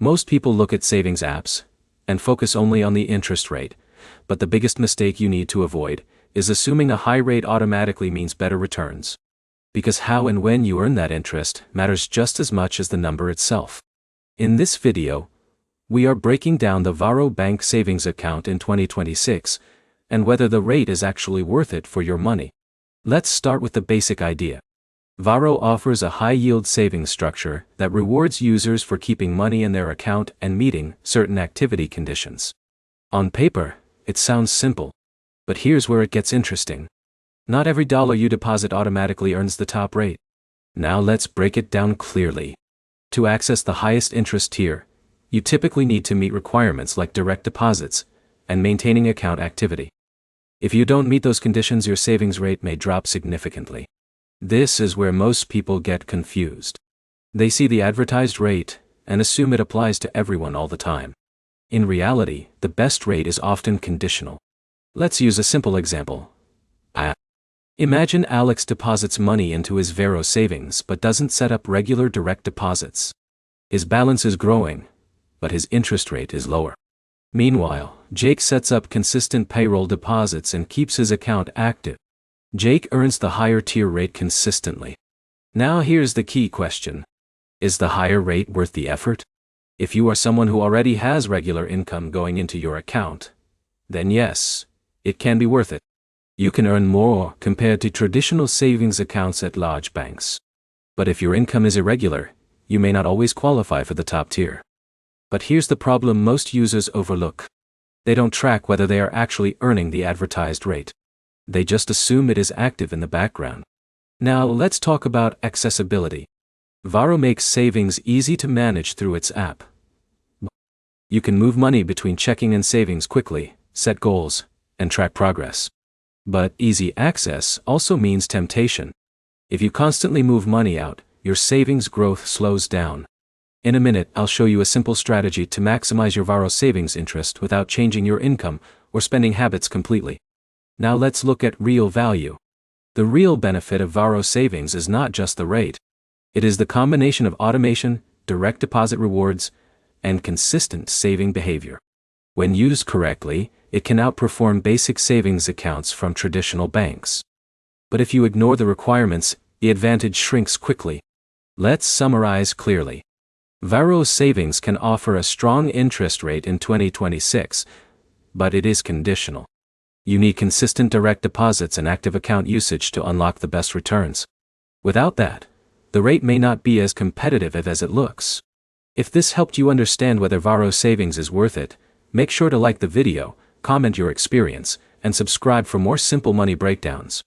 Most people look at savings apps and focus only on the interest rate, but the biggest mistake you need to avoid is assuming a high rate automatically means better returns. Because how and when you earn that interest matters just as much as the number itself. In this video, we are breaking down the Varo bank savings account in 2026 and whether the rate is actually worth it for your money. Let's start with the basic idea. Varo offers a high-yield savings structure that rewards users for keeping money in their account and meeting certain activity conditions. On paper, it sounds simple. But here's where it gets interesting. Not every dollar you deposit automatically earns the top rate. Now let's break it down clearly. To access the highest interest tier, you typically need to meet requirements like direct deposits and maintaining account activity. If you don't meet those conditions, your savings rate may drop significantly. This is where most people get confused. They see the advertised rate and assume it applies to everyone all the time. In reality, the best rate is often conditional. Let's use a simple example. Imagine Alex deposits money into his Varo savings but doesn't set up regular direct deposits. His balance is growing, but his interest rate is lower. Meanwhile, Jake sets up consistent payroll deposits and keeps his account active. Jake earns the higher tier rate consistently. Now here's the key question. Is the higher rate worth the effort? If you are someone who already has regular income going into your account, then yes, it can be worth it. You can earn more compared to traditional savings accounts at large banks. But if your income is irregular, you may not always qualify for the top tier. But here's the problem most users overlook. They don't track whether they are actually earning the advertised rate. They just assume it is active in the background. Now let's talk about accessibility. Varo makes savings easy to manage through its app. You can move money between checking and savings quickly, set goals, and track progress. But easy access also means temptation. If you constantly move money out, your savings growth slows down. In a minute, I'll show you a simple strategy to maximize your Varo savings interest without changing your income or spending habits completely. Now let's look at real value. The real benefit of Varo savings is not just the rate. It is the combination of automation, direct deposit rewards, and consistent saving behavior. When used correctly, it can outperform basic savings accounts from traditional banks. But if you ignore the requirements, the advantage shrinks quickly. Let's summarize clearly. Varo savings can offer a strong interest rate in 2026, but it is conditional. You need consistent direct deposits and active account usage to unlock the best returns. Without that, the rate may not be as competitive as it looks. If this helped you understand whether Varo savings is worth it, make sure to like the video, comment your experience, and subscribe for more simple money breakdowns.